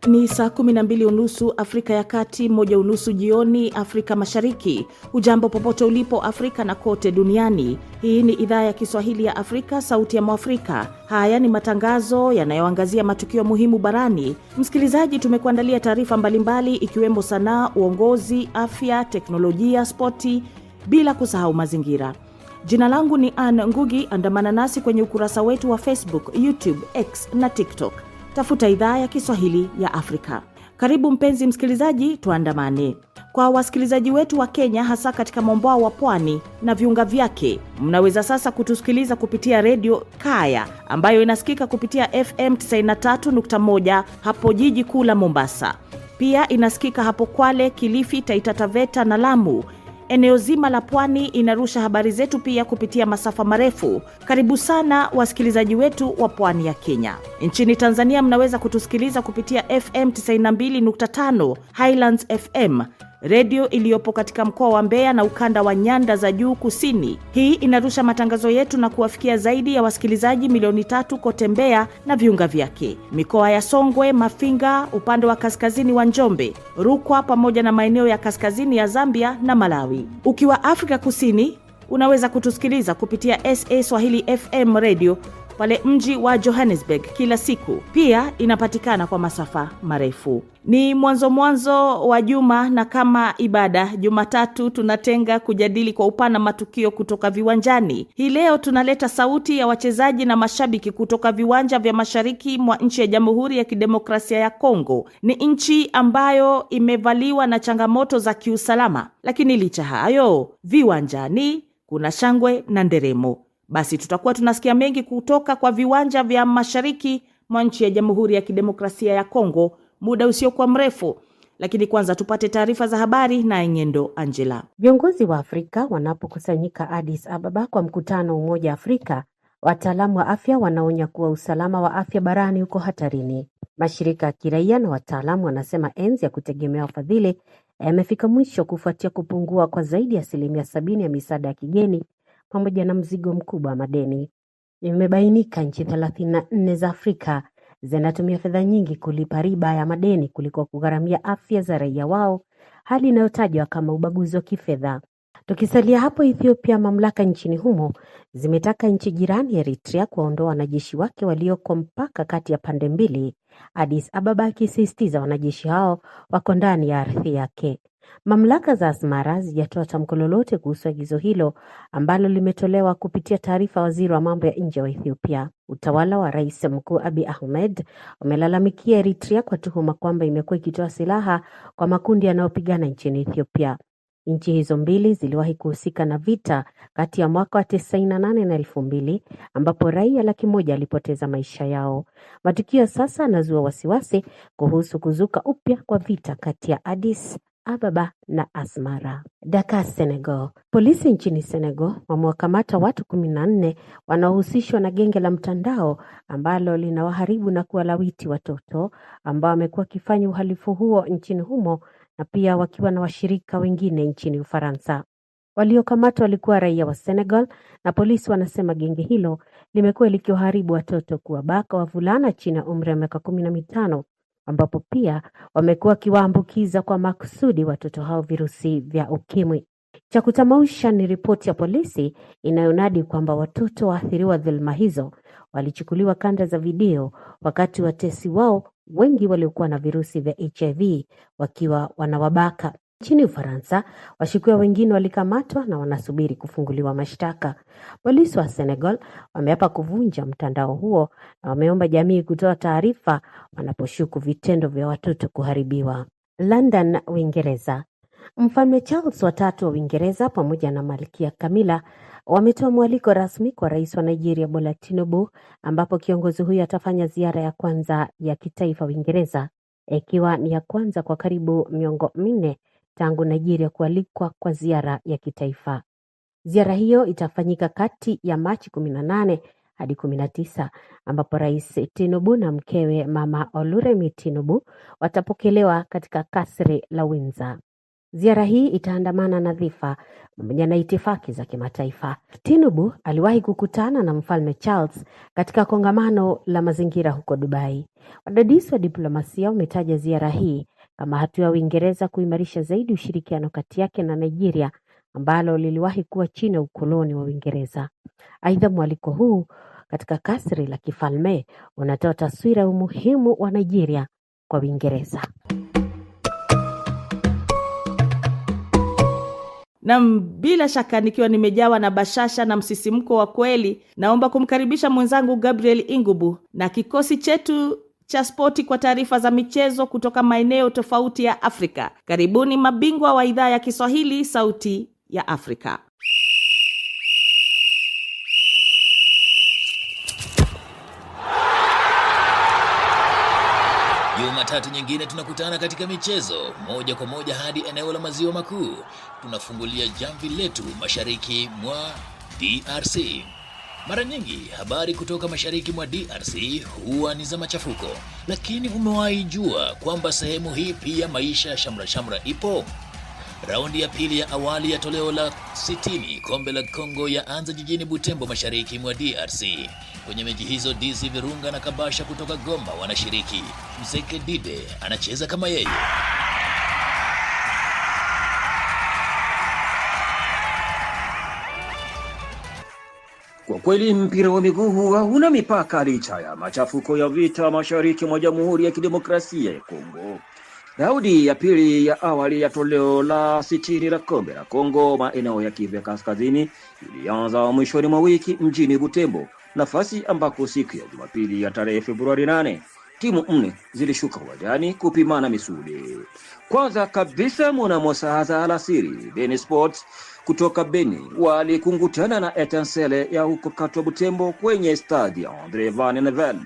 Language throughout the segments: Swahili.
Ni saa 12:30 Afrika ya Kati, 1:30 jioni Afrika Mashariki. Hujambo popote ulipo Afrika na kote duniani. Hii ni idhaa ya Kiswahili ya Afrika, sauti ya Mwafrika. Haya ni matangazo yanayoangazia matukio muhimu barani. Msikilizaji, tumekuandalia taarifa mbalimbali ikiwemo sanaa, uongozi, afya, teknolojia, spoti, bila kusahau mazingira. Jina langu ni Ann Ngugi. Andamana nasi kwenye ukurasa wetu wa Facebook, YouTube, X na TikTok. Tafuta idhaa ya Kiswahili ya Afrika. Karibu mpenzi msikilizaji, tuandamane. Kwa wasikilizaji wetu wa Kenya, hasa katika mwambao wa pwani na viunga vyake, mnaweza sasa kutusikiliza kupitia redio Kaya ambayo inasikika kupitia FM 93.1 hapo jiji kuu la Mombasa. Pia inasikika hapo Kwale, Kilifi, Taita Taveta na Lamu. Eneo zima la pwani inarusha habari zetu pia kupitia masafa marefu. Karibu sana wasikilizaji wetu wa pwani ya Kenya. Nchini Tanzania mnaweza kutusikiliza kupitia FM 92.5 Highlands FM, redio iliyopo katika mkoa wa Mbeya na ukanda wa Nyanda za Juu Kusini. Hii inarusha matangazo yetu na kuwafikia zaidi ya wasikilizaji milioni 3 kote Mbeya na viunga vyake. Mikoa ya Songwe, Mafinga, upande wa kaskazini wa Njombe, Rukwa pamoja na maeneo ya kaskazini ya Zambia na Malawi. Ukiwa Afrika Kusini, unaweza kutusikiliza kupitia SA Swahili FM radio pale mji wa Johannesburg kila siku. Pia inapatikana kwa masafa marefu. Ni mwanzo wa juma na kama ibada, Jumatatu tunatenga kujadili kwa upana matukio kutoka viwanjani. Hii leo tunaleta sauti ya wachezaji na mashabiki kutoka viwanja vya mashariki mwa nchi ya Jamhuri ya Kidemokrasia ya Kongo. Ni nchi ambayo imevaliwa na changamoto za kiusalama, lakini licha hayo, viwanjani kuna shangwe na nderemo. Basi tutakuwa tunasikia mengi kutoka kwa viwanja vya mashariki mwa nchi ya Jamhuri ya Kidemokrasia ya Kongo muda usiokuwa mrefu. Lakini kwanza tupate taarifa za habari na Ngendo Angela. Viongozi wa Afrika wanapokusanyika Addis Ababa kwa mkutano Umoja Afrika, wataalamu wa afya wanaonya kuwa usalama wa afya barani uko hatarini. Mashirika ya kiraia na wataalamu wanasema enzi ya kutegemea wafadhili yamefika mwisho kufuatia kupungua kwa zaidi ya 70% ya misaada ya kigeni pamoja na mzigo mkubwa wa madeni. Imebainika nchi 34 za Afrika zinatumia fedha nyingi kulipa riba ya madeni kuliko kugharamia afya za raia wao, hali inayotajwa kama ubaguzi wa kifedha. Tukisalia hapo Ethiopia, mamlaka nchini humo zimetaka nchi jirani ya Eritrea kuwaondoa wanajeshi wake walioko mpaka kati ya pande mbili, Addis Ababa ikisisitiza wanajeshi hao wako ndani ya ardhi yake. Mamlaka za Asmara hazijatoa tamko lolote kuhusu agizo hilo ambalo limetolewa kupitia taarifa waziri wa mambo ya nje wa Ethiopia. Utawala wa Rais Mkuu Abiy Ahmed umelalamikia Eritrea kwa tuhuma kwamba imekuwa ikitoa silaha kwa makundi yanayopigana nchini Ethiopia. Nchi hizo mbili ziliwahi kuhusika na vita kati ya mwaka wa 98 na 2000 ambapo raia 100,000 walipoteza maisha yao. Matukio sasa yanazua wasiwasi kuhusu kuzuka upya kwa vita kati ya Addis Ababa na Asmara. Dakar, Senegal. Polisi nchini Senegal wamewakamata watu 14 wanaohusishwa na genge la mtandao ambalo linawaharibu na kuwalawiti watoto ambao wamekuwa wakifanya uhalifu huo nchini humo na pia wakiwa na washirika wengine nchini Ufaransa. Waliokamatwa walikuwa raia wa Senegal na polisi wanasema genge hilo limekuwa likiwaharibu watoto, kuwabaka wavulana chini ya umri wa miaka 15, ambapo pia wamekuwa wakiwaambukiza kwa makusudi watoto hao virusi vya ukimwi. Cha kutamausha ni ripoti ya polisi inayonadi kwamba watoto waathiriwa dhulma hizo walichukuliwa kanda za video wakati watesi wao wengi waliokuwa na virusi vya HIV wakiwa wanawabaka. Nchini Ufaransa, washukiwa wengine walikamatwa na wanasubiri kufunguliwa mashtaka. Polisi wa Senegal wameapa kuvunja mtandao huo na wameomba jamii kutoa taarifa wanaposhuku vitendo vya watoto kuharibiwa. London, Uingereza. Mfalme Charles III wa Uingereza pamoja na Malkia Camilla wametoa mwaliko rasmi kwa Rais wa Nigeria Bola Tinubu, ambapo kiongozi huyo atafanya ziara ya kwanza ya kitaifa Uingereza, ikiwa ni ya kwanza kwa karibu miongo 4 tangu Nigeria kualikwa kwa ziara ya kitaifa. Ziara hiyo itafanyika kati ya Machi 18 hadi 19, ambapo Rais Tinubu na mkewe Mama Oluremi Tinubu watapokelewa katika kasri la Windsor. Ziara hii itaandamana na dhifa pamoja na itifaki za kimataifa. Tinubu aliwahi kukutana na Mfalme Charles katika kongamano la mazingira huko Dubai. Wadadisi wa diplomasia wametaja ziara hii kama hatua ya Uingereza kuimarisha zaidi ushirikiano kati yake na Nigeria ambalo liliwahi kuwa chini ya ukoloni wa Uingereza. Aidha, mwaliko huu katika kasri la kifalme unatoa taswira ya umuhimu wa Nigeria kwa Uingereza. Na bila shaka nikiwa nimejawa na bashasha na msisimko wa kweli, naomba kumkaribisha mwenzangu Gabriel Ingubu na kikosi chetu cha spoti kwa taarifa za michezo kutoka maeneo tofauti ya Afrika. Karibuni mabingwa wa idhaa ya Kiswahili Sauti ya Afrika. Jumatatu nyingine tunakutana katika michezo moja kwa moja hadi eneo la maziwa makuu. Tunafungulia jamvi letu mashariki mwa DRC. Mara nyingi habari kutoka mashariki mwa DRC huwa ni za machafuko, lakini umewahi jua kwamba sehemu hii pia maisha shamra ipo? Raundi ya pili ya awali ya toleo la 60 kombe la Kongo ya anza jijini Butembo mashariki mwa DRC. Kwenye mechi hizo DC Virunga na Kabasha kutoka Goma wanashiriki. Mzeke Dide anacheza kama yeye. Kwa kweli mpira wa miguu huwa una mipaka licha ya machafuko ya vita mashariki mwa Jamhuri ya Kidemokrasia ya Kongo. Raundi ya pili ya awali ya toleo la 60 la kombe la Kongo maeneo ya Kivu Kaskazini ilianza mwishoni mwa wiki mjini Butembo, nafasi ambako siku ya Jumapili ya tarehe Februari 8 timu 4 zilishuka uwanjani kupimana misuli. Kwanza kabisa mnamo saa za alasiri, Beni Sports kutoka Beni walikungutana na Etincelle ya huko Katwa Butembo kwenye stadi Andre Van Nevel.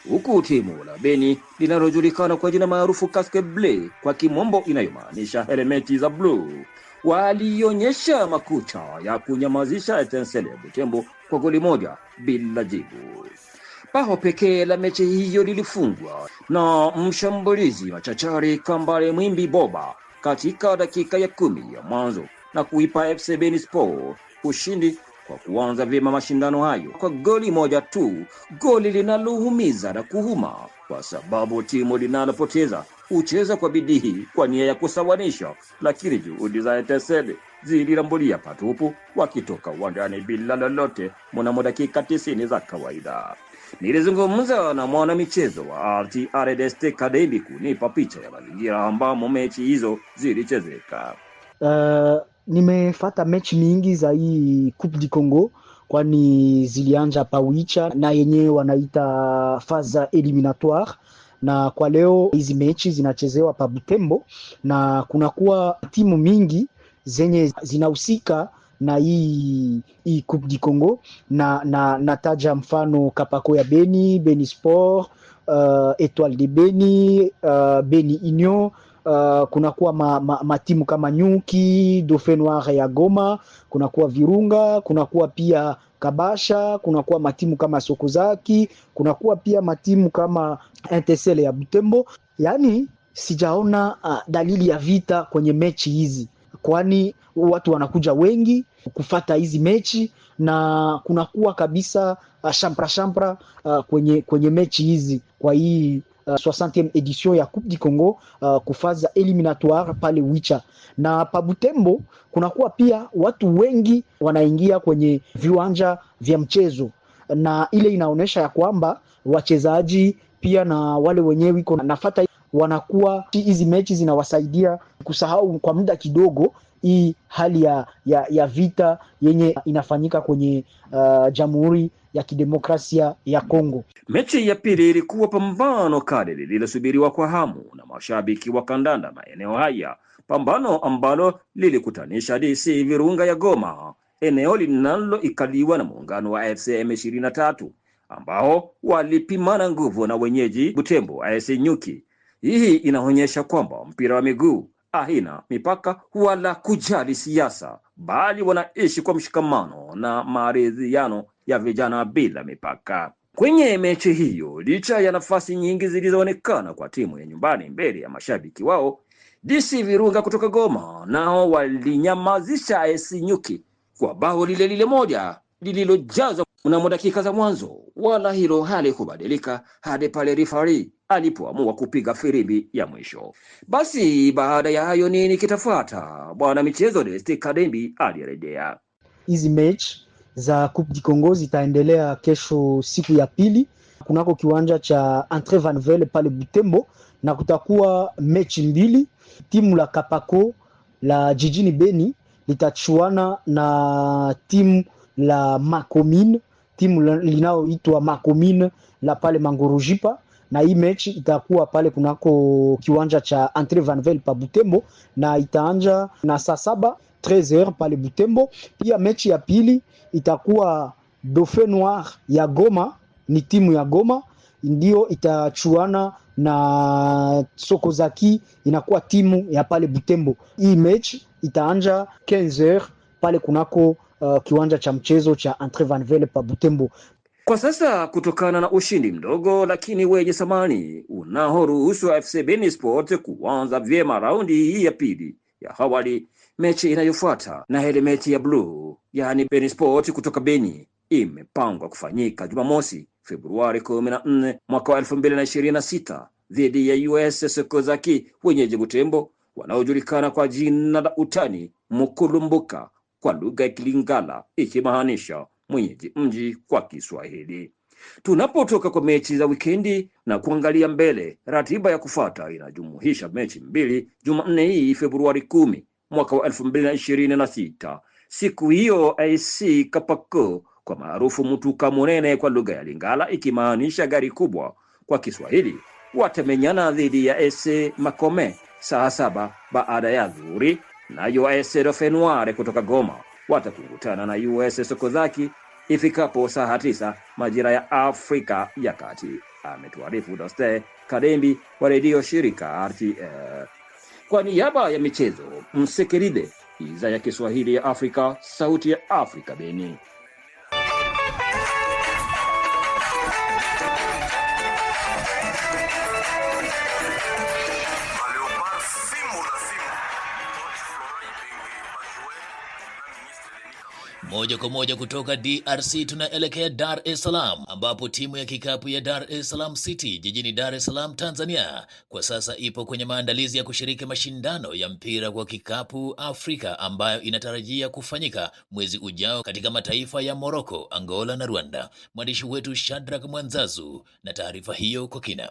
Huku timu la Beni linalojulikana kwa jina maarufu Casque Bleu kwa kimombo inayomaanisha helmeti za blue, walionyesha makucha ya kunyamazisha Etincelle ya Butembo kwa goli moja bila jibu. Bao pekee la mechi hiyo lilifungwa na mshambulizi machachari Kambale Mwimbi Boba katika dakika ya 10 ya mwanzo na kuipa FC Beni Sport ushindi kwa kuanza vyema mashindano hayo kwa goli moja tu, goli linalohumiza na kuhuma kwa sababu timu linalopoteza ucheza kwa bidii kwa nia ya kusawanisha, lakini juhudi za Etincelle zilirambulia patupu wakitoka uwanjani bila lolote mnamo dakika 90 za kawaida. Nilizungumza na mwana michezo wa RTRDST Kadembi kunipa picha ya mazingira ambamo mechi hizo zilichezeka. Nimefuata mechi mingi za hii Coupe du Congo kwani zilianza pawicha na yenyewe wanaita faza eliminatoire, na kwa leo hizi mechi zinachezewa pa Butembo na kunakuwa timu mingi zenye zinahusika na hii Coupe du Congo na nataja mfano Kapako ya Beni, Beni Sport, Etoile de Beni, Beni Union. Kunakuwa matimu kama Nyuki, Dauphin Noir ya Goma, kunakuwa Virunga, kunakuwa pia Kabasha, kunakuwa matimu kama Sokozaki, kunakuwa pia matimu kama Etincelle ya Butembo. Yani sijaona dalili ya vita kwenye mechi hizi, kwani watu wanakuja wengi kufata hizi mechi na kunakuwa kabisa shampra kwenye mechi hizi kwa hii 60e edition ya Coupe du Congo kufaza eliminatoire pale Wicha. Na pa Butembo kunakuwa pia watu wengi wanaingia kwenye viwanja vya mchezo, na ile inaonesha ya kwamba wachezaji pia na wale wenyewe wiko nafata wanakuwa hizi mechi zinawasaidia kusahau kwa muda kidogo hii hali ya vita yenye inafanyika kwenye Jamhuri ya Kidemokrasia ya Kongo. Mechi ya pili ilikuwa pambano kali lililosubiriwa kwa hamu na mashabiki wa kandanda maeneo haya, pambano ambalo lilikutanisha DC Virunga ya Goma, eneo linaloikaliwa na muungano wa FCM 23 ambao walipimana nguvu na wenyeji Butembo AS Nyuki. Hii inaonyesha kwamba mpira wa miguu haina mipaka wala kujali siasa, bali wanaishi kwa mshikamano na maridhiano ya vijana bila mipaka. Kwenye mechi hiyo, licha ya nafasi nyingi zilizoonekana kwa timu ya nyumbani mbele ya mashabiki wao, DC Virunga kutoka Goma nao walinyamazisha AS Nyuki kwa bao lile moja lililojazwa mnamo dakika za mwanzo. Wala hilo halikubadilika hadi pale referee alipoamua kupiga firimbi ya mwisho. Basi baada ya hayo nini kitafuata? Bwana michezo Desti Kadembi alirejea. Hizi mechi za Coupe du Congo zitaendelea kesho siku ya pili kunako kiwanja cha Entre Vanvel pale Butembo, na kutakuwa mechi mbili. Timu la Kapako la jijini Beni litachuana na timu la Makomine, timu linaoitwa Makomine la pale Mangurujipa, na hii mechi itakuwa pale kunako kiwanja cha Entre Vanvel pa Butembo na itaanja na saa 7:13 pale Butembo. Pia mechi ya pili itakuwa Dauphin Noir ya Goma, ni timu ya Goma ndio itachuana na Sokozaki, inakuwa timu ya pale Butembo. Hii mechi itaanja 15h pale kunako kiwanja cha mchezo cha Entre Vanvel pa Butembo. Kwa sasa kutokana na ushindi mdogo lakini wenye thamani unaoruhusu FC Beni Sport kuanza vyema raundi hii ya pili ya awali, mechi inayofuata na ile mechi ya blue yani Beni Sport kutoka Beni imepangwa kufanyika Jumamosi Februari 14 mwaka wa 2026 dhidi ya US Sokozaki wenyeji Butembo, wanaojulikana kwa jina la utani Mukulumbuka kwa lugha ya Kilingala, ikimaanisha mwenyeji mji kwa Kiswahili. Tunapotoka kwa mechi za wikendi na kuangalia mbele, ratiba ya kufuata inajumuisha mechi mbili Jumanne hii Februari 10 mwaka wa 2026. Siku hiyo AC Kapako kwa maarufu Mutuka Munene kwa lugha ya Lingala, ikimaanisha gari kubwa kwa Kiswahili, watamenyana dhidi ya AC Makome saa 7 baada ya dhuhuri, nayo AC Dauphin Noir kutoka Goma watakutana na US Sokozaki ifikapo saa 9 majira ya Afrika ya Kati. Ametuarifu Doste Kadembi wa redio shirika RTR. Kwa niaba ya michezo, Msekeride, idhaa ya Kiswahili ya Afrika, sauti ya Afrika, Beni. Moja kwa moja kutoka DRC tunaelekea Dar es Salaam, ambapo timu ya kikapu ya Dar es Salaam City jijini Dar es Salaam, Tanzania kwa sasa ipo kwenye maandalizi ya kushiriki mashindano ya mpira kwa kikapu Afrika ambayo inatarajia kufanyika mwezi ujao katika mataifa ya Morocco, Angola na Rwanda. Mwandishi wetu Shadrack Mwanzazu na taarifa hiyo kwa kina.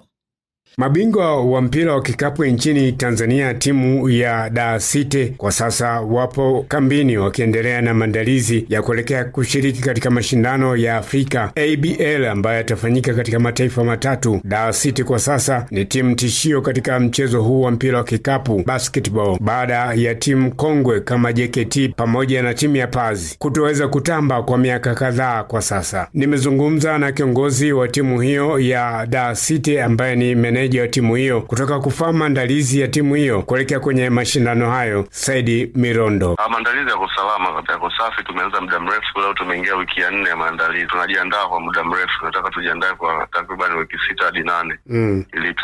Mabingwa wa mpira wa kikapu nchini Tanzania, timu ya Dar City kwa sasa wapo kambini wakiendelea na maandalizi ya kuelekea kushiriki katika mashindano ya Afrika ABL ambayo yatafanyika katika mataifa matatu. Dar City kwa sasa ni timu tishio katika mchezo huu wa mpira wa kikapu basketball, baada ya timu kongwe kama JKT pamoja na timu ya Pazi kutoweza kutamba kwa miaka kadhaa. Kwa sasa nimezungumza na kiongozi wa timu hiyo ya Dar City ambaye ni meneja wa timu hiyo kutoka kufahamu maandalizi ya timu hiyo kuelekea kwenye mashindano hayo. Saidi Mirondo: maandalizi yako salama, yako safi. Tumeanza muda mrefu, leo tumeingia wiki ya 4 ya maandalizi. Tunajiandaa kwa muda mrefu, tunataka tujiandae kwa takriban wiki 6 hadi 8 ili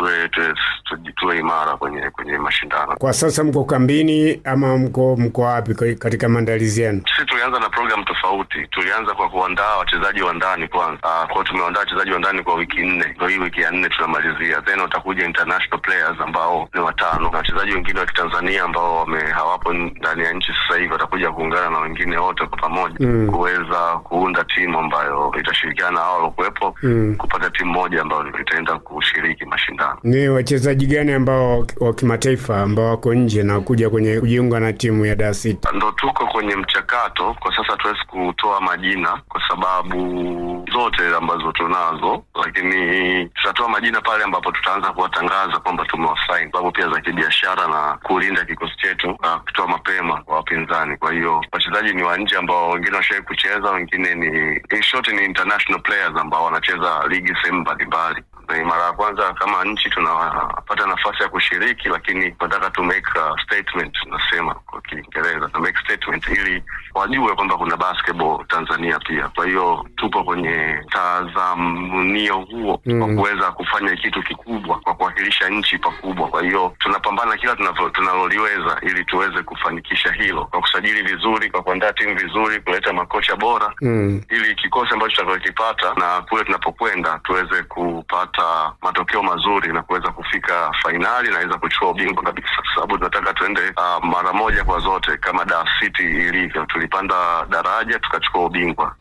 tuwe imara kwenye mashindano. Kwa sasa mko kambini ama mko wapi katika maandalizi yenu? Sisi tulianza na program tofauti. Tulianza kwa kuandaa wachezaji wa ndani kwanza. Kwa tumeandaa wachezaji wa ndani kwa wiki 4. Kwa hii wiki ya 4 tunamalizia. Then utakuja international players ambao ni 5 na wachezaji wengine wa Tanzania ambao hawapo ndani ya nchi sasa hivi watakuja kuungana na wengine wote kwa pamoja kuweza kuunda timu ambayo itashirikiana na hao waliokuepo kupata timu moja ambayo itaenda kushiriki mashindano. Ni wachezaji gani ambao wa kimataifa ambao wako nje na kuja kwenye kujiunga na timu ya Dar City? Ndio tuko kwenye mchakato kwa sasa, tuwezi kutoa majina kwa sababu zote ambazo tunazo, lakini tutatoa majina pale ambapo tutaanza kuwatangaza kwamba tumewasign, sababu pia za kibiashara na kulinda kikosi chetu kutoa mapema kwa wapinzani. Kwa hiyo wachezaji ni wa nje ambao wengine washawahi kucheza, wengine ni in short ni international players ambao wanacheza ligi sehemu mbalimbali Ni mara ya kwanza kama nchi tunapata nafasi ya kushiriki, lakini tunataka to make a statement, nasema kwa Kiingereza, to make statement ili wajue kwamba kuna basketball Tanzania pia. Kwa hiyo tupo kwenye tazamio huo wa kuweza kufanya kitu kikubwa kwa kuwakilisha nchi pakubwa. Kwa hiyo tunapambana kila tunaloliweza ili tuweze kufanikisha hilo, kwa kusajili vizuri, kwa kuandaa timu vizuri, kuleta makocha bora ili kikosi ambacho tutakachokipata na kule tunapokwenda tuweze kupata matokeo mazuri na kuweza kufika fainali na kuweza kuchukua ubingwa kabisa, sababu tunataka tuende mara moja kwa zote kama Dar City ilivyo. Tulipanda daraja tukachukua ubingwa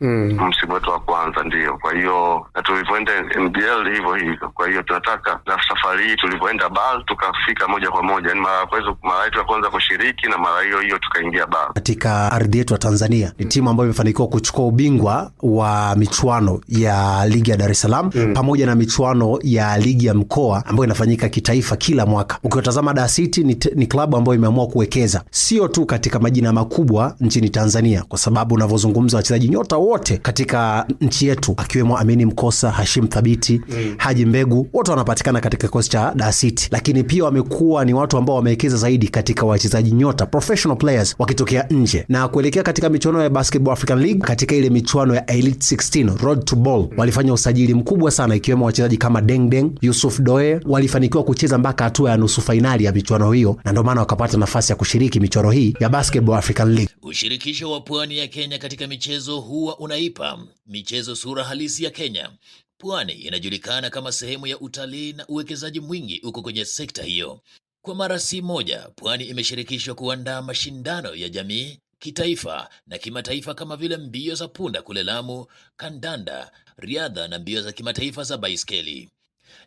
msimu wetu wa kwanza, ndio. Kwa hiyo na tulivyoenda NBL hivyo hivyo. Kwa hiyo tunataka na safari hii tulivyoenda BAL tukafika moja kwa moja, ni mara yetu ya kwanza kushiriki na mara hiyo tukaingia BAL. Katika ardhi yetu ya Tanzania ni timu ambayo imefanikiwa kuchukua ubingwa wa michuano ya ligi ya Dar es Salaam pamoja na michuano ya ligi ya mkoa ambayo inafanyika kitaifa kila mwaka. Ukiwatazama Dar City ni klabu ambayo imeamua kuwekeza sio tu katika majina makubwa nchini Tanzania, kwa sababu unavyozungumza wachezaji nyota wote katika nchi yetu akiwemo Amini Mkosa, Hashim Thabiti, Haji Mbegu, wote wanapatikana katika kikosi cha Dar City. Lakini pia wamekuwa ni watu ambao wamewekeza zaidi katika wachezaji nyota, professional players wakitokea nje. Na kuelekea katika michuano ya Basketball African League, katika ile michuano ya Elite 16 Road to Ball, walifanya usajili mkubwa sana, ikiwemo wachezaji kama Deng Deng, Yusuf Doe, walifanikiwa kucheza mpaka hatua ya nusu fainali ya michuano hiyo, na ndio maana wakapata nafasi ya kushiriki michuano hii ya Basketball African League. Ushirikisho wa pwani ya Kenya katika michezo huwa unaipa michezo sura halisi ya Kenya. Pwani inajulikana kama sehemu ya utalii na uwekezaji mwingi uko kwenye sekta hiyo. Kwa mara si moja, Pwani imeshirikishwa kuandaa mashindano ya jamii, kitaifa na kimataifa kama vile mbio za punda kule Lamu, kandanda, riadha na mbio za kimataifa za baiskeli.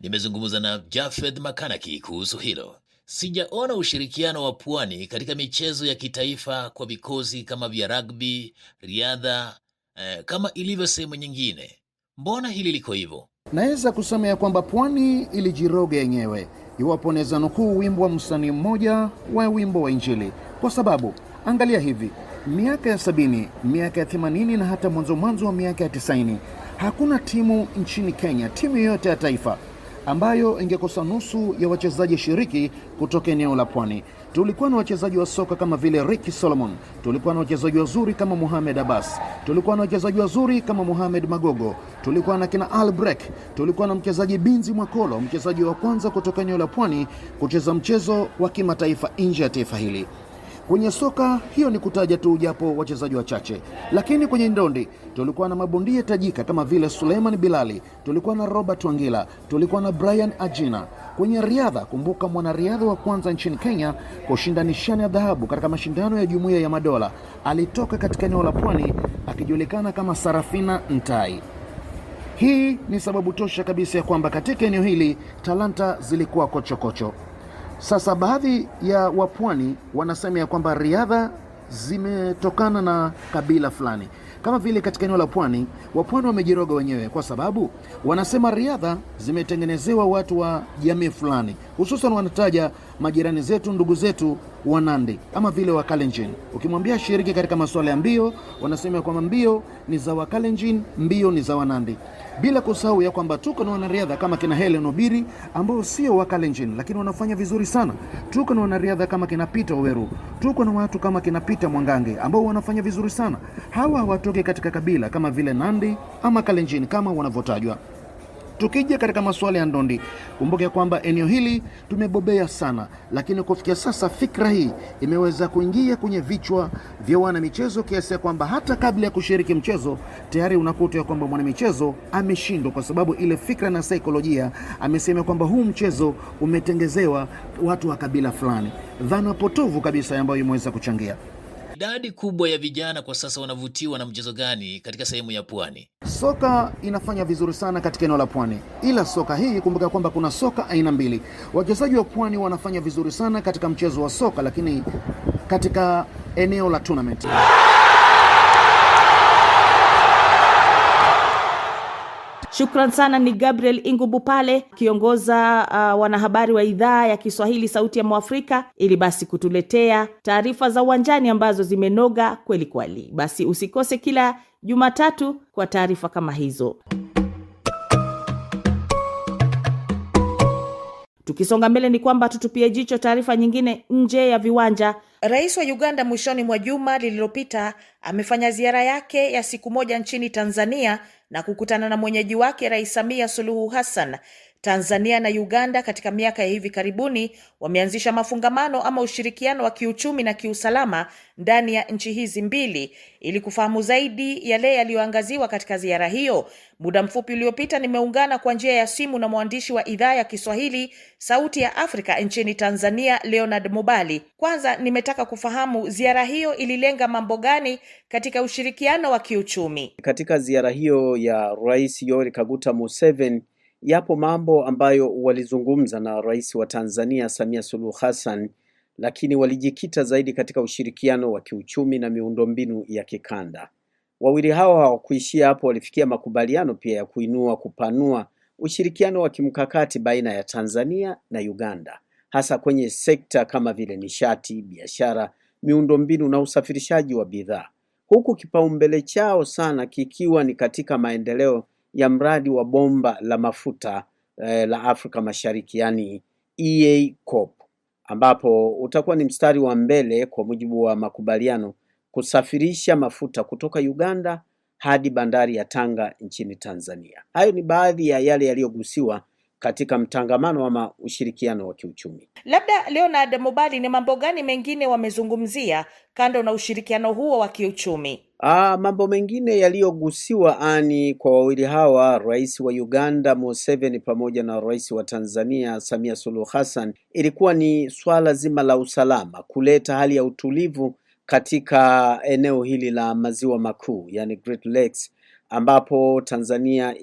Nimezungumza na Jafeth Makanaki kuhusu hilo. Sijaona ushirikiano wa Pwani katika michezo ya kitaifa kwa vikosi kama vya rugby, riadha, kama ilivyo sehemu nyingine. Mbona hili liko hivyo? Naweza kusema ya kwamba Pwani ilijiroga yenyewe, iwapo naweza nukuu wimbo wa msanii mmoja wa wimbo wa Injili, kwa sababu angalia hivi, miaka ya 70, miaka ya 80 na hata mwanzo wa miaka ya 90, hakuna timu nchini Kenya, timu yoyote ya taifa ambayo ingekosa nusu ya wachezaji shiriki kutoka eneo la Pwani. Tulikuwa na wachezaji wa soka kama vile Ricky Solomon, tulikuwa na wachezaji wazuri kama Mohamed Abbas, tulikuwa na wachezaji wazuri kama Mohamed Magogo, tulikuwa na kina Albrek, tulikuwa na mchezaji Binzi Mwakolo, mchezaji wa kwanza kutoka eneo la Pwani kucheza mchezo wa kimataifa nje ya taifa hili. Kwenye soka hiyo ni kutaja tu japo wachezaji wachache, lakini kwenye ndondi tulikuwa na mabondia tajika kama vile Suleiman Bilali, tulikuwa na Robert Wangila, tulikuwa na Brian Ajina. Kwenye riadha, kumbuka mwanariadha wa kwanza nchini Kenya kushinda nishani ya dhahabu katika mashindano ya Jumuiya ya Madola alitoka katika eneo la Pwani akijulikana kama Sarafina Ntai. Hii ni sababu tosha kabisa ya kwamba katika eneo hili talanta zilikuwa kochokocho. Sasa baadhi ya wapwani wanasema ya kwamba riadha zimetokana na kabila fulani. Kama vile katika eneo la Pwani, wapwani wamejiroga wenyewe kwa sababu wanasema riadha zimetengenezewa watu wa jamii fulani. Hususan wanataja majirani zetu, ndugu zetu wa Nandi ama vile wa Kalenjin. Ukimwambia shiriki katika masuala ya mbio, wanasema kwamba mbio ni za wa Kalenjin, mbio ni za wa Nandi. Bila kusahau ya kwamba tuko na wanariadha kama kina Helen Obiri ambao sio wa Kalenjin lakini wanafanya vizuri sana. Tuko na wanariadha kama kina Peter Oweru, tuko na watu kama kina Peter Mwangange ambao wanafanya vizuri sana. Hawa hawatoki katika kabila kama vile Nandi ama Kalenjin kama wanavyotajwa. Tukija katika masuala ya ndondi, kumbuka kwamba eneo hili tumebobea sana, lakini kufikia sasa fikra hii imeweza kuingia kwenye vichwa vya wana michezo kiasi kwamba hata kabla ya kushiriki mchezo tayari unakuta ya kwamba mwana michezo ameshindwa, kwa sababu ile fikra na saikolojia amesema kwamba huu mchezo umetengezewa watu wa kabila fulani. Dhana potovu kabisa ambayo imeweza kuchangia. Idadi kubwa ya vijana kwa sasa wanavutiwa na mchezo gani katika sehemu ya Pwani? Soka inafanya vizuri sana katika eneo la Pwani. Ila soka hii, kumbuka kwamba kuna soka aina mbili. Wachezaji wa Pwani wanafanya vizuri sana katika mchezo wa soka, lakini katika eneo la tournament. Shukran sana. Ni Gabriel Ingubu pale kiongoza wanahabari wa idhaa ya Kiswahili Sauti ya Mwafrika, ili basi kutuletea taarifa za uwanjani ambazo zimenoga kweli kweli. Basi usikose kila Jumatatu kwa taarifa kama hizo. Tukisonga mbele ni kwamba tutupie jicho taarifa nyingine nje ya viwanja. Rais wa Uganda mwishoni mwa juma lililopita amefanya ziara yake ya siku moja nchini Tanzania na kukutana na mwenyeji wake Rais Samia Suluhu Hassan. Tanzania na Uganda katika miaka ya hivi karibuni wameanzisha mafungamano ama ushirikiano wa kiuchumi na kiusalama ndani ya nchi hizi mbili. Ili kufahamu zaidi yale yaliyoangaziwa katika ziara hiyo, muda mfupi uliopita nimeungana kwa njia ya simu na mwandishi wa idhaa ya Kiswahili Sauti ya Afrika nchini Tanzania, Leonard Mubali. Kwanza nimetaka kufahamu ziara hiyo ililenga mambo gani katika ushirikiano wa kiuchumi. Katika ziara hiyo ya Rais Yoweri Kaguta Museveni, yapo mambo ambayo walizungumza na Rais wa Tanzania Samia Suluhu Hassan, lakini walijikita zaidi katika ushirikiano wa kiuchumi na miundombinu ya kikanda. Wawili hao hawakuishia hapo, walifikia makubaliano pia ya kupanua ushirikiano wa kimkakati baina ya Tanzania na Uganda, hasa kwenye sekta kama vile nishati, biashara, miundombinu na usafirishaji wa bidhaa. Huku kipaumbele chao sana kikiwa ni katika maendeleo ya mradi wa bomba la mafuta la Afrika Mashariki, yani EACOP, ambapo utakuwa ni mstari wa mbele kwa mujibu wa makubaliano kusafirisha mafuta kutoka Uganda hadi bandari ya Tanga nchini Tanzania. Hayo ni baadhi ya yale yaliyogusiwa katika mtangamano ama ushirikiano wa kiuchumi. Labda Leonard Mubali, ni mambo gani mengine wamezungumzia kando na ushirikiano huo wa kiuchumi? Mambo mengine yaliyogusiwa kwa wawili hawa, Rais wa Uganda Museveni pamoja na Rais wa Tanzania Samia Suluhu Hassan, ilikuwa ni swala zima la usalama, kuleta hali ya utulivu katika eneo hili la maziwa makuu, yani Great Lakes, ambapo Tanzania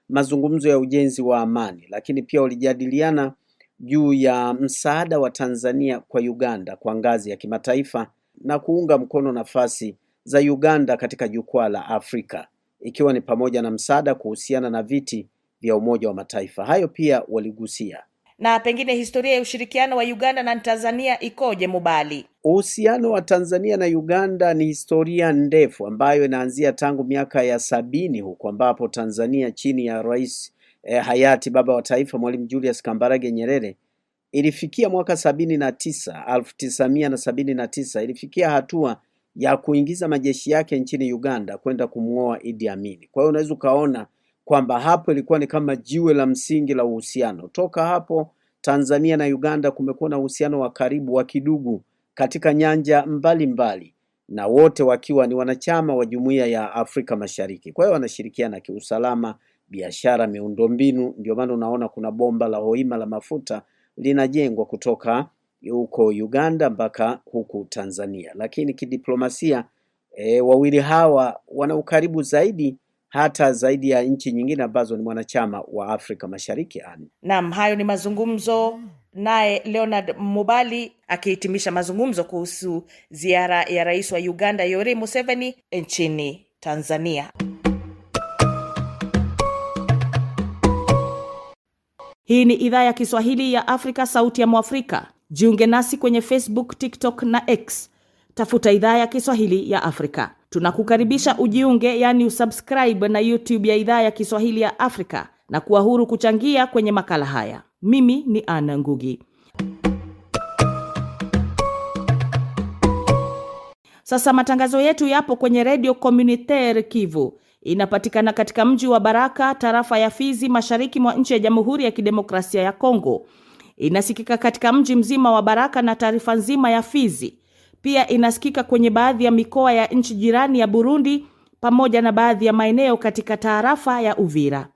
mazungumzo ya ujenzi wa amani, lakini pia walijadiliana juu ya msaada wa Tanzania kwa Uganda kwa ngazi ya kimataifa na kuunga mkono nafasi za Uganda katika jukwaa la Afrika, ikiwa ni pamoja na msaada kuhusiana na viti vya Umoja wa Mataifa. Hayo pia waligusia. Na pengine historia ya ushirikiano wa Uganda na Tanzania ikoje, Mubali? Uhusiano wa Tanzania na Uganda ni historia ndefu ambayo inaanzia tangu miaka ya 70 huko, ambapo Tanzania chini ya Rais hayati baba wa taifa Mwalimu Julius Kambarage Nyerere ilifikia mwaka 1979 ilifikia hatua ya kuingiza majeshi yake nchini Uganda kwenda kumng'oa Idi Amin. Kwa hiyo unaweza ukaona kwamba hapo ilikuwa ni kama jiwe la msingi la uhusiano. Toka hapo Tanzania na Uganda kumekuwa na uhusiano wa karibu wa kidugu katika nyanja mbalimbali, na wote wakiwa ni wanachama wa Jumuiya ya Afrika Mashariki. Kwa hiyo wanashirikiana kiusalama, biashara, miundombinu. Ndio maana unaona kuna bomba la Hoima la mafuta linajengwa kutoka huko Uganda mpaka huku Tanzania. Lakini kidiplomasia wawili hawa wana ukaribu zaidi, hata zaidi ya nchi nyingine ambazo ni mwanachama wa Afrika Mashariki. Naam, hayo ni mazungumzo naye Leonard Mubali akihitimisha mazungumzo kuhusu ziara ya Rais wa Uganda Yoweri Museveni nchini Tanzania. Hii ni idhaa ya Kiswahili ya Afrika, Sauti ya Mwafrika. Jiunge nasi kwenye Facebook, TikTok na X. Tafuta idhaa ya Kiswahili ya Afrika. Tunakukaribisha ujiunge, yani usubscribe na YouTube ya idhaa ya Kiswahili ya Afrika na kuwa huru kuchangia kwenye makala haya. Mimi ni Anna Ngugi. Sasa matangazo yetu yapo kwenye Radio Communautaire Kivu. Inapatikana katika mji wa Baraka, tarafa ya Fizi, mashariki mwa nchi ya Jamhuri ya Kidemokrasia ya Kongo. Inasikika katika mji mzima wa Baraka na tarifa nzima ya Fizi. Pia inasikika kwenye baadhi ya mikoa ya nchi jirani ya Burundi pamoja na baadhi ya maeneo katika tarafa ya Uvira.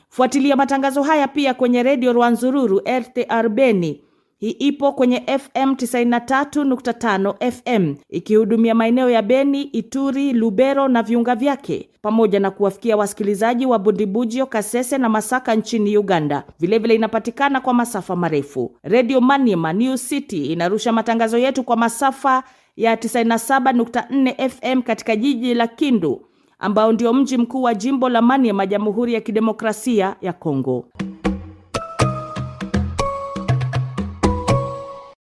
Fuatilia matangazo haya pia kwenye Radio Rwanzururu RTR Beni. Hii ipo kwenye FM 93.5 FM ikihudumia maeneo ya Beni, Ituri, Lubero na viunga vyake, pamoja na kuwafikia wasikilizaji wa Bundibujio, Kasese na Masaka nchini Uganda. Vilevile inapatikana kwa masafa marefu. Radio Maniema New City inarusha matangazo yetu kwa masafa ya 97.4 FM katika jiji la Kindu, ambao ndio mji mkuu wa jimbo la Maniema, Jamhuri ya Kidemokrasia ya Kongo.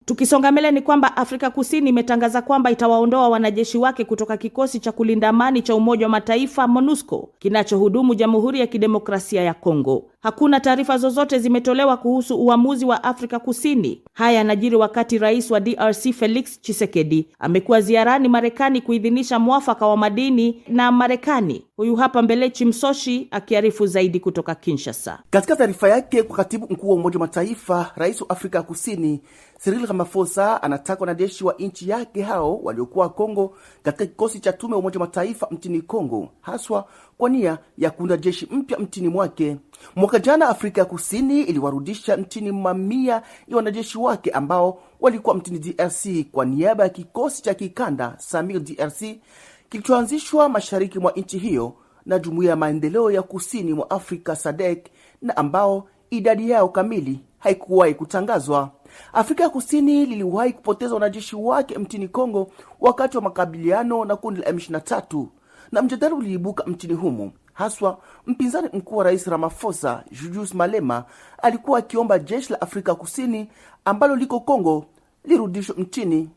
Tukisonga mbele ni kwamba Afrika Kusini imetangaza kwamba itawaondoa wanajeshi wake kutoka kikosi cha kulinda amani cha Umoja wa Mataifa MONUSCO kinachohudumu Jamhuri ya Kidemokrasia ya Kongo. Hakuna taarifa zozote zimetolewa kuhusu uamuzi wa Afrika Kusini. Haya yanajiri wakati rais wa DRC Felix Tshisekedi amekuwa ziarani Marekani kuidhinisha mwafaka wa madini na Marekani. Huyu hapa Mbelechi Msoshi akiarifu zaidi kutoka Kinshasa. Katika taarifa yake kwa katibu mkuu wa Umoja wa Mataifa, rais wa Afrika Kusini Cyril Ramaphosa anataka wanajeshi wa nchi yake hao waliokuwa Kongo katika kikosi cha tume ya Umoja wa Mataifa mtini Kongo, haswa kwa nia ya kuunda jeshi mpya mtini mwake. Mwaka jana Afrika ya Kusini iliwarudisha mtini mamia ya wanajeshi wake ambao walikuwa mtini DRC kwa niaba ya kikosi cha kikanda Samir DRC kilichoanzishwa mashariki mwa nchi hiyo na Jumuiya ya Maendeleo ya Kusini mwa Afrika SADC, na ambao idadi yao kamili haikuwahi kutangazwa. Afrika ya Kusini liliwahi kupoteza wanajeshi wake mtini Kongo wakati wa makabiliano na kundi la M23, na mjadala uliibuka mtini humo. Haswa mpinzani mkuu wa rais Ramaphosa, Julius Malema, alikuwa akiomba jeshi la Afrika Kusini ambalo liko Kongo lirudishwe mtini.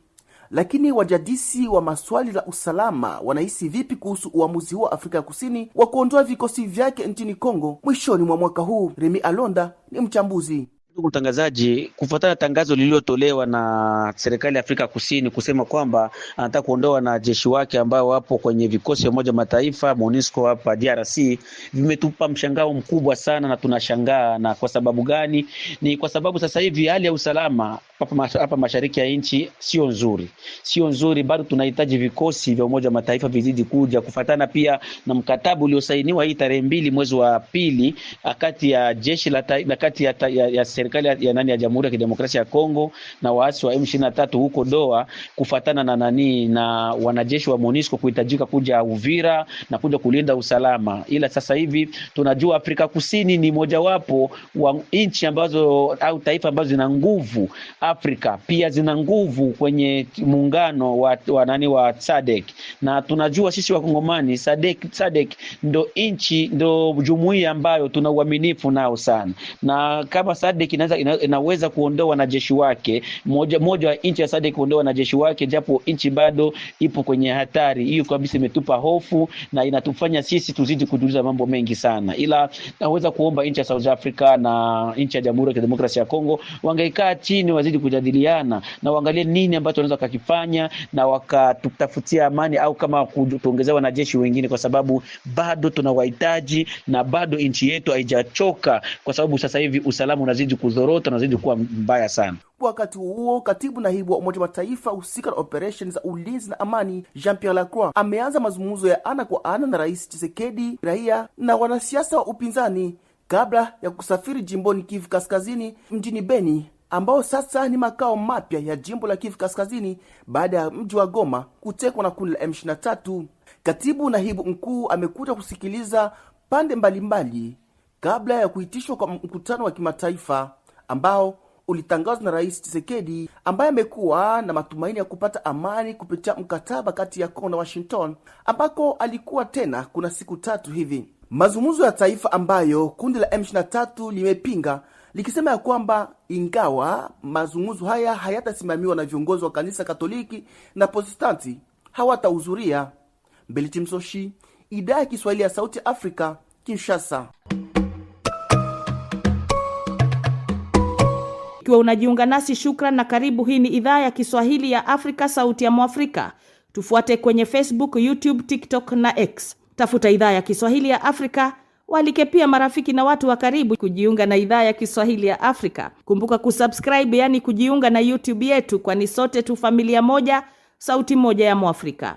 Lakini wajadisi wa maswali la usalama wanahisi vipi kuhusu uamuzi huo wa Afrika Kusini wa kuondoa vikosi vyake nchini Kongo mwishoni mwa mwaka huu? Remi Alonda ni mchambuzi. Ndugu mtangazaji, kufuatana tangazo lililotolewa na serikali ya Afrika Kusini kusema kwamba anataka kuondoa wanajeshi wake ambao wapo kwenye vikosi vya Umoja Mataifa MONUSCO hapa DRC, vimetupa mshangao mkubwa sana, na tunashangaa. Na kwa sababu gani? Ni kwa sababu sasa hivi hali ya usalama hapa mashariki ya nchi sio nzuri. Bado tunahitaji vikosi vya Umoja Mataifa vizidi kuja, kufuatana pia na mkataba uliosainiwa hii tarehe 2 mwezi wa pili kati ya jeshi la kati ya serikali ya Jamhuri ya Kidemokrasia ya Kongo na waasi wa M23 huko Doha, kufuatana na wanajeshi wa MONUSCO kuhitajika kuja Uvira na kuja kulinda usalama. Ila sasa hivi tunajua Afrika Kusini ni mojawapo wa nchi ambazo au taifa ambazo zina nguvu Afrika, pia zina nguvu kwenye muungano wa SADC, na tunajua sisi wa Kongomani SADC ndo jumuiya ambayo tuna uaminifu nao sana, na kama SADC inaweza kuondoa wanajeshi wake, moja wa nchi ya SADC kuondoa wanajeshi wake, japo nchi bado ipo kwenye hatari hiyo, kabisa imetupa hofu na inatufanya sisi tuzidi kujiuliza mambo mengi sana. Ila naweza kuomba nchi ya South Africa na nchi ya Jamhuri ya Kidemokrasia ya Kongo wangeikaa chini, wazidi kujadiliana na waangalie nini ambacho wanaweza kukifanya na wakatutafutia amani, au kama kuongezea wanajeshi wengine, kwa sababu bado tunawahitaji na bado nchi yetu haijachoka, kwa sababu sasa hivi usalama unazidi kudhorota, unazidi kuwa mbaya sana. Wakati huo, katibu naibu wa Umoja wa Mataifa husika na operations za ulinzi na amani, Jean-Pierre Lacroix, ameanza mazungumzo ya ana kwa ana na Rais Tshisekedi, raia na wanasiasa wa upinzani kabla ya kusafiri jimboni Kivu Kaskazini mjini Beni, ambao sasa ni makao mapya ya jimbo la Kivu Kaskazini baada ya mji wa Goma kutekwa na kundi la M23. Katibu naibu mkuu amekuja kusikiliza pande mbalimbali kabla ya kuitishwa kwa mkutano wa kimataifa ambao ulitangazwa na Rais Tshisekedi, ambaye amekuwa na matumaini ya kupata amani kupitia mkataba kati ya Kongo na Washington, ambako alikuwa tena kuna siku 3 hivi. Mazungumzo ya taifa ambayo kundi la M23 limepinga likisema ya kwamba ingawa mazungumzo haya hayatasimamiwa na viongozi wa kanisa Katoliki na Protestanti hawatahudhuria. Mbelechi Msoshi, idhaa ya Kiswahili ya Sauti Afrika, Kinshasa. Ikiwa unajiunga nasi, shukran na karibu. Hii ni idhaa ya Kiswahili ya Afrika, Sauti ya Mwafrika. Tufuate kwenye Facebook, YouTube, TikTok na X. Tafuta idhaa ya Kiswahili ya Afrika. Walike pia marafiki na watu wa karibu kujiunga na idhaa ya Kiswahili ya Afrika. Kumbuka kusubscribe, yani kujiunga na YouTube yetu, kwani sote tu familia moja, sauti moja ya Mwafrika.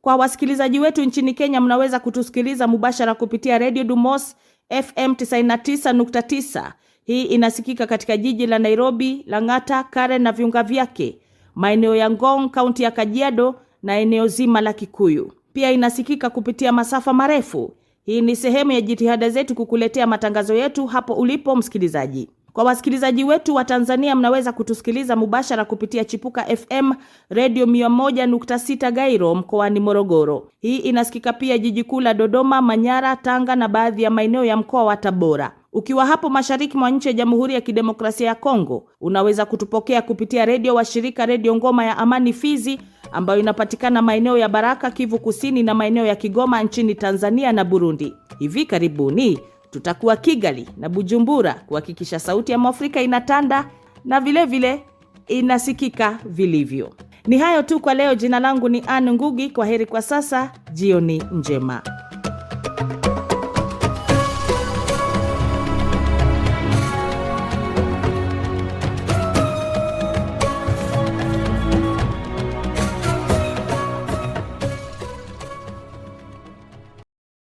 Kwa wasikilizaji wetu nchini Kenya, mnaweza kutusikiliza mubashara kupitia Radio Dumos FM 99.9. Hii inasikika katika jiji la Nairobi, Lang'ata, Karen na viunga vyake, maeneo ya Ngong, kaunti ya Kajiado na eneo zima la Kikuyu. Pia inasikika kupitia masafa marefu. Hii ni sehemu ya jitihada zetu kukuletea matangazo yetu hapo ulipo msikilizaji. Kwa wasikilizaji wetu wa Tanzania, mnaweza kutusikiliza mubashara kupitia Chipuka FM Radio 101.6 Gairo mkoani Morogoro. Hii inasikika pia jiji kuu la Dodoma, Manyara, Tanga na baadhi ya maeneo ya mkoa wa Tabora. Ukiwa hapo mashariki mwa nchi ya Jamhuri ya Kidemokrasia ya Kongo, unaweza kutupokea kupitia redio wa shirika Redio Ngoma ya Amani Fizi, ambayo inapatikana maeneo ya Baraka, Kivu Kusini, na maeneo ya Kigoma nchini Tanzania na Burundi. Hivi karibuni tutakuwa Kigali na Bujumbura kuhakikisha sauti ya Mwafrika inatanda na vile inasikika vilivyo. Ni hayo tu kwa leo. Jina langu ni Anne Ngugi. Kwa heri kwa sasa, jioni njema.